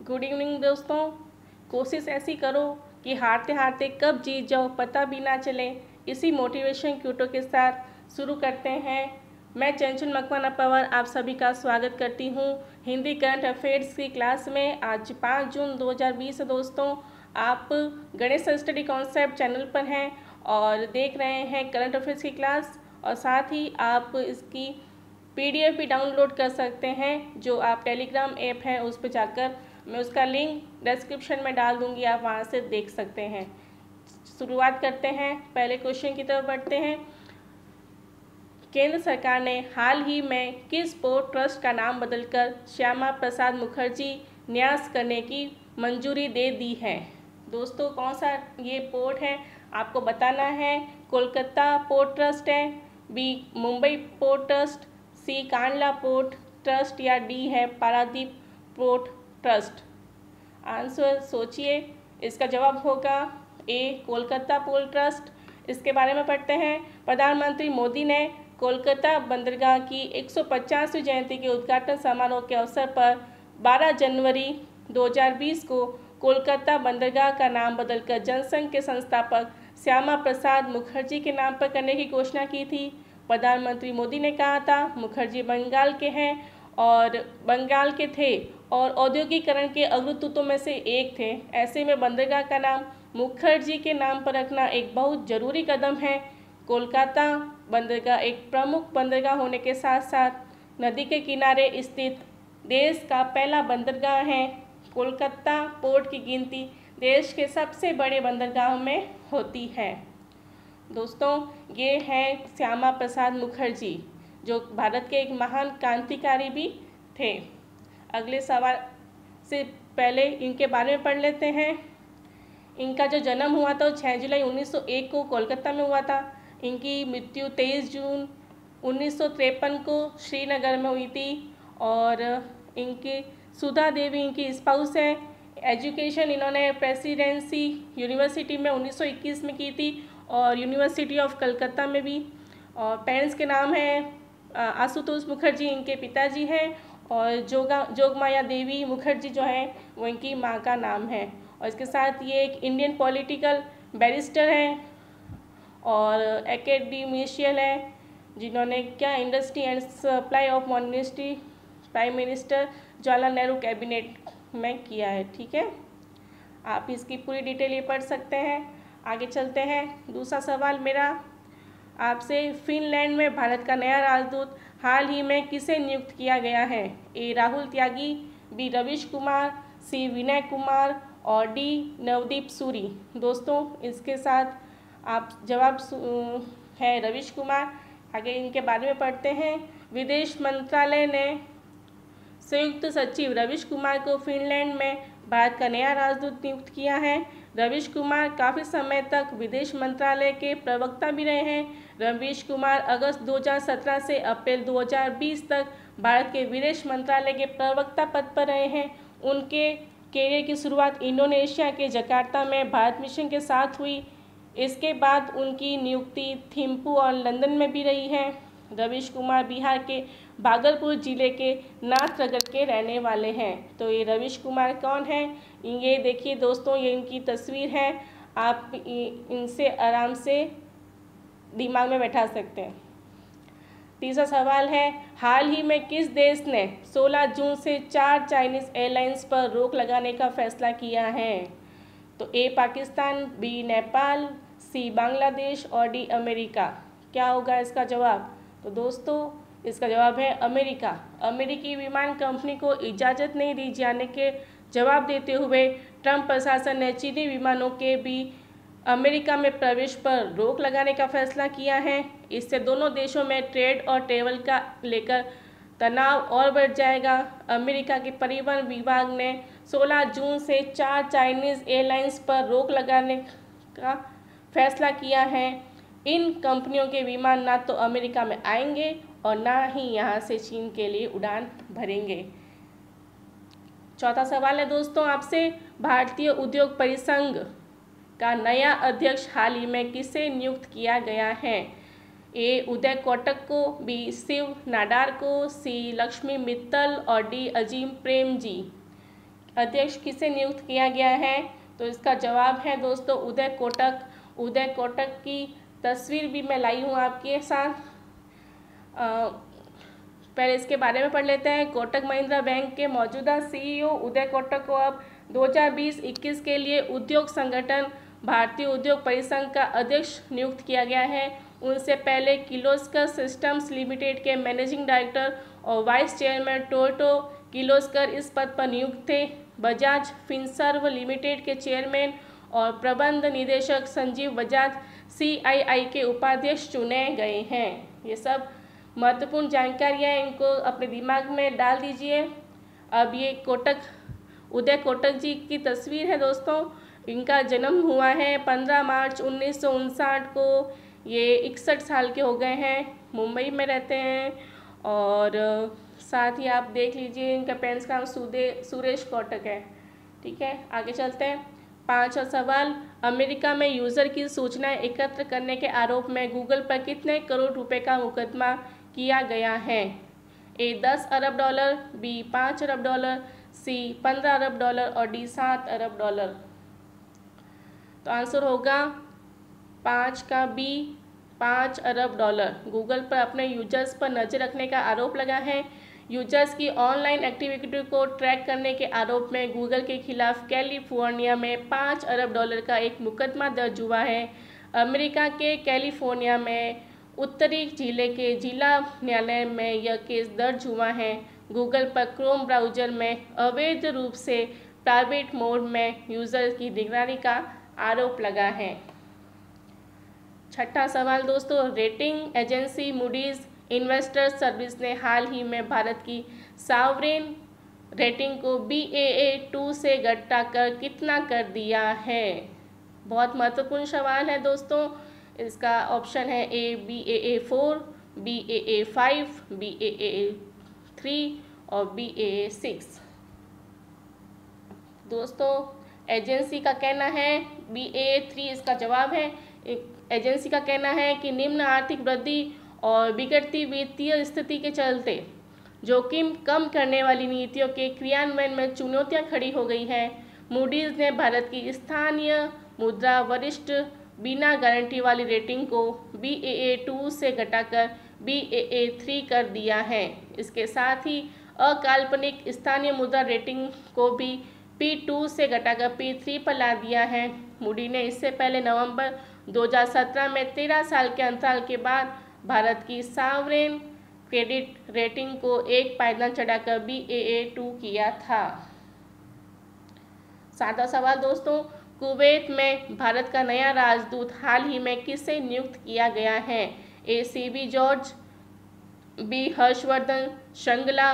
Good evening दोस्तों। कोशिश ऐसी करो कि हारते हारते कब जीत जाओ पता भी ना चले। इसी मोटिवेशन क्यूटो के साथ शुरू करते हैं। मैं चंचल मकवाना पवार आप सभी का स्वागत करती हूँ हिंदी करंट अफेयर्स की क्लास में। आज 5 जून 2020 दोस्तों, आप गणेश स्टडी कॉन्सेप्ट चैनल पर हैं और देख रहे हैं करंट अफेयर्स की क्लास, और साथ ही आप इसकी PDF भी डाउनलोड कर सकते हैं। जो आप टेलीग्राम ऐप है उस पर जाकर, मैं उसका लिंक डिस्क्रिप्शन में डाल दूंगी, आप वहां से देख सकते हैं। शुरुआत करते हैं, पहले क्वेश्चन की तरफ बढ़ते हैं। केंद्र सरकार ने हाल ही में किस पोर्ट ट्रस्ट का नाम बदलकर श्यामा प्रसाद मुखर्जी न्यास करने की मंजूरी दे दी है? दोस्तों, कौन सा ये पोर्ट है आपको बताना है। कोलकाता पोर्ट ट्रस्ट है, बी मुंबई पोर्ट ट्रस्ट, सी कांडला पोर्ट ट्रस्ट, या डी है पारादीप पोर्ट ट्रस्ट। आंसर सोचिए, इसका जवाब होगा ए कोलकाता पोर्ट ट्रस्ट। इसके बारे में पढ़ते हैं। प्रधानमंत्री मोदी ने कोलकाता बंदरगाह की 150वीं जयंती के उद्घाटन समारोह के अवसर पर 12 जनवरी 2020 को कोलकाता बंदरगाह का नाम बदलकर जनसंघ के संस्थापक श्यामा प्रसाद मुखर्जी के नाम पर करने की घोषणा की थी। प्रधानमंत्री मोदी ने कहा था मुखर्जी बंगाल के हैं और बंगाल के थे और औद्योगिकरण के अग्रदूतों में से एक थे। ऐसे में बंदरगाह का नाम मुखर्जी के नाम पर रखना एक बहुत ज़रूरी कदम है। कोलकाता बंदरगाह एक प्रमुख बंदरगाह होने के साथ साथ नदी के किनारे स्थित देश का पहला बंदरगाह है। कोलकाता पोर्ट की गिनती देश के सबसे बड़े बंदरगाहों में होती है। दोस्तों, ये हैं श्यामा प्रसाद मुखर्जी, जो भारत के एक महान क्रांतिकारी भी थे। अगले सवाल से पहले इनके बारे में पढ़ लेते हैं। इनका जो जन्म हुआ था वो 6 जुलाई 1901 को कोलकाता में हुआ था। इनकी मृत्यु 23 जून 1953 को श्रीनगर में हुई थी। और इनकी सुधा देवी इनकी स्पाउस है। एजुकेशन इन्होंने प्रेसिडेंसी यूनिवर्सिटी में 1921 में की थी और यूनिवर्सिटी ऑफ कलकत्ता में भी। और पेरेंट्स के नाम हैं आशुतोष मुखर्जी इनके पिताजी हैं, और जोगमाया देवी मुखर्जी जो है वो इनकी माँ का नाम है। और इसके साथ ये एक इंडियन पॉलिटिकल बैरिस्टर हैं और एकेडमिशियन है, जिन्होंने क्या industry and supply of monastery prime minister Jawaharlal Nehru cabinet में किया है। ठीक है, आप इसकी पूरी डिटेल ये पढ़ सकते हैं। आगे चलते हैं। दूसरा सवाल मेरा आपसे, फिनलैंड में भारत का नया राजदूत हाल ही में किसे नियुक्त किया गया है? ए राहुल त्यागी, बी रवीश कुमार, सी विनय कुमार और डी नवदीप सूरी। दोस्तों, इसके साथ आप जवाब है रवीश कुमार। आगे इनके बारे में पढ़ते हैं। विदेश मंत्रालय ने संयुक्त सचिव रवीश कुमार को फिनलैंड में भारत का नया राजदूत नियुक्त किया है। रवीश कुमार काफ़ी समय तक विदेश मंत्रालय के प्रवक्ता भी रहे हैं। रवीश कुमार अगस्त 2017 से अप्रैल 2020 तक भारत के विदेश मंत्रालय के प्रवक्ता पद पर रहे हैं। उनके कैरियर की शुरुआत इंडोनेशिया के जकार्ता में भारत मिशन के साथ हुई। इसके बाद उनकी नियुक्ति थिम्पू और लंदन में भी रही है। रवीश कुमार बिहार के भागलपुर जिले के नाथनगर के रहने वाले हैं। तो ये रवीश कुमार कौन है? ये देखिए दोस्तों, ये इनकी तस्वीर है, आप इनसे आराम से दिमाग में बैठा सकते हैं। तीसरा सवाल है, हाल ही में किस देश ने 16 जून से 4 चाइनीज़ एयरलाइंस पर रोक लगाने का फैसला किया है? तो ए पाकिस्तान, बी नेपाल, सी बांग्लादेश और डी अमेरिका। क्या होगा इसका जवाब? तो दोस्तों, इसका जवाब है अमेरिका। अमेरिकी विमान कंपनी को इजाज़त नहीं दी जाने के जवाब देते हुए ट्रंप प्रशासन ने चीनी विमानों के भी अमेरिका में प्रवेश पर रोक लगाने का फैसला किया है। इससे दोनों देशों में ट्रेड और ट्रेवल का लेकर तनाव और बढ़ जाएगा। अमेरिका के परिवहन विभाग ने 16 जून से 4 चाइनीज़ एयरलाइंस पर रोक लगाने का फैसला किया है। इन कंपनियों के विमान ना तो अमेरिका में आएंगे और ना ही यहाँ से चीन के लिए उड़ान भरेंगे। चौथा सवाल है दोस्तों आपसे, भारतीय उद्योग परिसंघ का नया अध्यक्ष हाल ही में किसे नियुक्त किया गया है? ए उदय कोटक को, बी शिव नाडार को, सी लक्ष्मी मित्तल और डी अजीम प्रेम जी। अध्यक्ष किसे नियुक्त किया गया है? तो इसका जवाब है दोस्तों उदय कोटक। उदय कोटक की तस्वीर भी मैं लाई हूँ आपके साथ। पहले इसके बारे में पढ़ लेते हैं। कोटक महिंद्रा बैंक के मौजूदा सीईओ उदय कोटक को अब 2020-21 के लिए उद्योग संगठन भारतीय उद्योग परिसंघ का अध्यक्ष नियुक्त किया गया है। उनसे पहले किर्लोस्कर सिस्टम्स लिमिटेड के मैनेजिंग डायरेक्टर और वाइस चेयरमैन टोयोटो किर्लोस्कर इस पद पर नियुक्त थे। बजाज फिनसर्व लिमिटेड के चेयरमैन और प्रबंध निदेशक संजीव बजाज CII के उपाध्यक्ष चुने गए हैं। ये सब महत्वपूर्ण जानकारियाँ, इनको अपने दिमाग में डाल दीजिए। अब ये उदय कोटक जी की तस्वीर है दोस्तों। इनका जन्म हुआ है 15 मार्च 1959 को। ये 61 साल के हो गए हैं, मुंबई में रहते हैं। और साथ ही आप देख लीजिए इनका पेरेंट्स का नाम सुरेश कोटक है। ठीक है, आगे चलते हैं। 5वां सवाल, अमेरिका में यूज़र की सूचनाएं एकत्र करने के आरोप में गूगल पर कितने करोड़ रुपए का मुकदमा किया गया है? A 10 Arab dollar, B 5 Arab dollar, C 15 Arab dollar और D 7 अरब डॉलर। तो आंसर होगा 5 का B, 5 अरब डॉलर। गूगल पर अपने यूजर्स पर नज़र रखने का आरोप लगा है। यूजर्स की ऑनलाइन एक्टिविटी को ट्रैक करने के आरोप में गूगल के खिलाफ कैलिफोर्निया में 5 अरब डॉलर का एक मुकदमा दर्ज हुआ है। अमेरिका के कैलिफोर्निया में उत्तरी जिले के जिला न्यायालय में यह केस दर्ज हुआ है। गूगल पर क्रोम ब्राउज़र में अवैध रूप से प्राइवेट मोड में यूज़र की निगरानी का आरोप लगा है। 6वां सवाल दोस्तों, rating agency Moody's investors service ने हाल ही में भारत की सॉवरेन रेटिंग को Baa2 से घटाकर कितना कर दिया है? बहुत महत्वपूर्ण सवाल है दोस्तों। इसका ऑप्शन है A Baa4, Baa5, Baa3 और Baa6। दोस्तों एजेंसी का कहना है Baa3 इसका जवाब है। एजेंसी का कहना है कि निम्न आर्थिक वृद्धि और बिगड़ती वित्तीय स्थिति के चलते जोखिम कम करने वाली नीतियों के क्रियान्वयन में चुनौतियां खड़ी हो गई हैं। मूडीज़ ने भारत की स्थानीय मुद्रा वरिष्ठ बिना गारंटी वाली रेटिंग को Baa2 से घटाकर Baa3 कर दिया है। इसके साथ ही अकाल्पनिक स्थानीय मुद्रा रेटिंग को भी P2 से घटाकर P3 पर ला दिया है। मूडी ने इससे पहले नवंबर 2017 में 13 साल के अंतराल के बाद भारत की सॉवरेन क्रेडिट रेटिंग को एक पायदान चढ़ाकर Baa2 किया था। 7वां सवाल दोस्तों, कुवैत में भारत का नया राजदूत हाल ही में किसे नियुक्त किया गया है? A CB George, B Harshvardhan Shringla,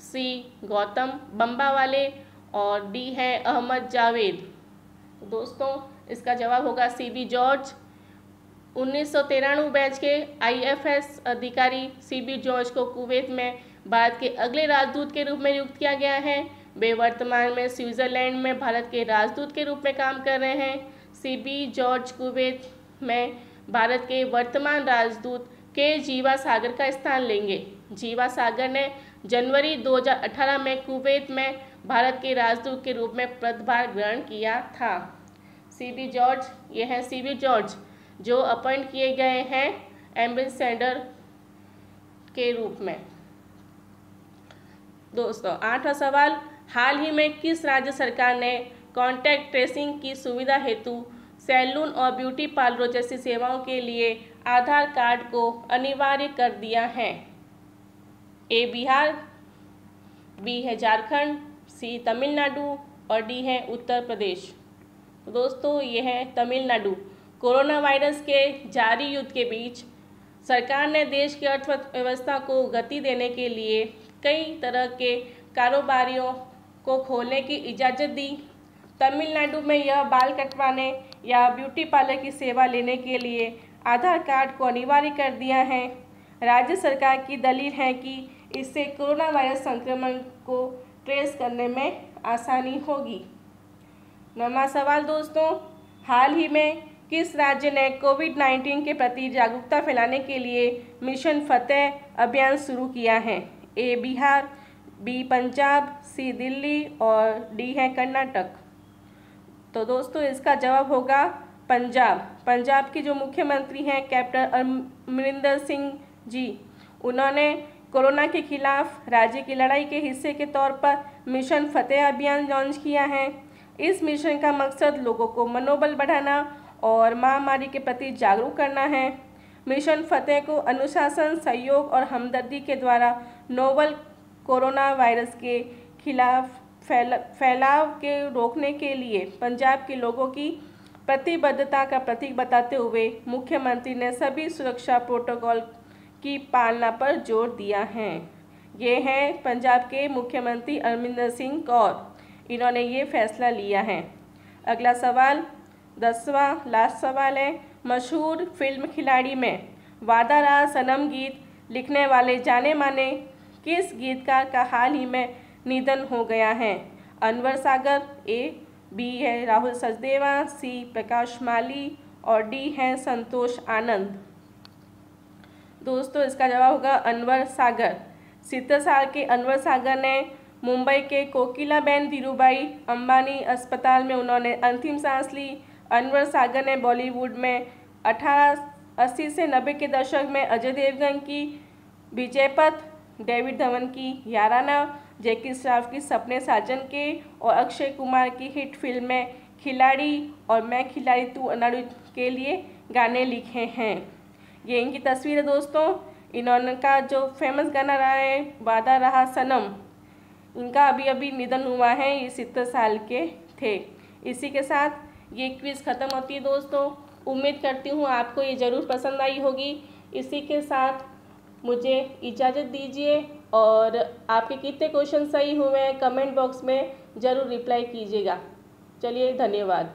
C Gautam Bambawale और D है अहमद जावेद। दोस्तों इसका जवाब होगा CB जॉर्ज। 1993 बैच के IFS अधिकारी CB जॉर्ज को कुवैत में भारत के अगले राजदूत के रूप में नियुक्त किया गया है। वे वर्तमान में स्विट्जरलैंड में भारत के राजदूत के रूप में काम कर रहे हैं। CB जॉर्ज कुवैत में भारत के वर्तमान राजदूत के जीवा सागर का स्थान लेंगे। जीवा सागर ने जनवरी 2018 में कुवैत में भारत के राजदूत के रूप में पदभार ग्रहण किया था। CB जॉर्ज, ये हैं CB जॉर्ज जो अपॉइंट किए गए हैं एम्बेसडर के रूप में। दोस्तों 8वां सवाल, हाल ही में किस राज्य सरकार ने कॉन्टैक्ट ट्रेसिंग की सुविधा हेतु सैलून और ब्यूटी पार्लर जैसी सेवाओं के लिए आधार कार्ड को अनिवार्य कर दिया है? A बिहार, B है झारखंड, C तमिलनाडु और D है उत्तर प्रदेश। दोस्तों ये है तमिलनाडु। कोरोना वायरस के जारी युद्ध के बीच सरकार ने देश की अर्थव्यवस्था को गति देने के लिए कई तरह के कारोबारियों को खोलने की इजाज़त दी। तमिलनाडु में यह बाल कटवाने या ब्यूटी पार्लर की सेवा लेने के लिए आधार कार्ड को अनिवार्य कर दिया है। राज्य सरकार की दलील है कि इससे कोरोना वायरस संक्रमण को ट्रेस करने में आसानी होगी। 9वां सवाल दोस्तों, हाल ही में किस राज्य ने कोविड-19 के प्रति जागरूकता फैलाने के लिए मिशन फतेह अभियान शुरू किया है? A बिहार, बी पंजाब, सी दिल्ली और डी है कर्नाटक। तो दोस्तों इसका जवाब होगा पंजाब। पंजाब की जो मुख्यमंत्री हैं कैप्टन अमरिंदर सिंह जी, उन्होंने कोरोना के खिलाफ राज्य की लड़ाई के हिस्से के तौर पर मिशन फतेह अभियान लॉन्च किया है। इस मिशन का मकसद लोगों को मनोबल बढ़ाना और महामारी के प्रति जागरूक करना है। मिशन फतेह को अनुशासन, सहयोग और हमदर्दी के द्वारा नोवल कोरोना वायरस के खिलाफ फैलाव के रोकने के लिए पंजाब के लोगों की प्रतिबद्धता का प्रतीक बताते हुए मुख्यमंत्री ने सभी सुरक्षा प्रोटोकॉल की पालना पर जोर दिया है। ये हैं पंजाब के मुख्यमंत्री अमरिंदर सिंह कौर, इन्होंने ये फैसला लिया है। अगला सवाल 10वां लास्ट सवाल है, मशहूर फिल्म खिलाड़ी में वादा रहा सनम गीत लिखने वाले जाने माने किस गीतकार का हाल ही में निधन हो गया है? अनवर सागर, ए, बी है राहुल सचदेवा, सी प्रकाश माली और डी है संतोष आनंद। दोस्तों इसका जवाब होगा अनवर सागर। 70 साल के अनवर सागर ने मुंबई के कोकिलाबेन धीरूभाई अंबानी अस्पताल में उन्होंने अंतिम सांस ली। अनवर सागर ने बॉलीवुड में 1880 से 90 के दशक में अजय देवगन की विजयपथ, डेविड धवन की याराना, जैकी श्रॉफ की सपने साजन के और अक्षय कुमार की हिट फिल्म में खिलाड़ी और मैं खिलाड़ी तू अनाड़ी के लिए गाने लिखे हैं। ये इनकी तस्वीर है दोस्तों। इन्होंने का जो फेमस गाना रहा है वादा रहा सनम, इनका अभी अभी निधन हुआ है, ये 70 साल के थे। इसी के साथ ये क्विज़ ख़त्म होती है दोस्तों। उम्मीद करती हूँ आपको ये ज़रूर पसंद आई होगी। इसी के साथ मुझे इजाज़त दीजिए और आपके कितने क्वेश्चन सही हुए हैं कमेंट बॉक्स में ज़रूर रिप्लाई कीजिएगा। चलिए धन्यवाद।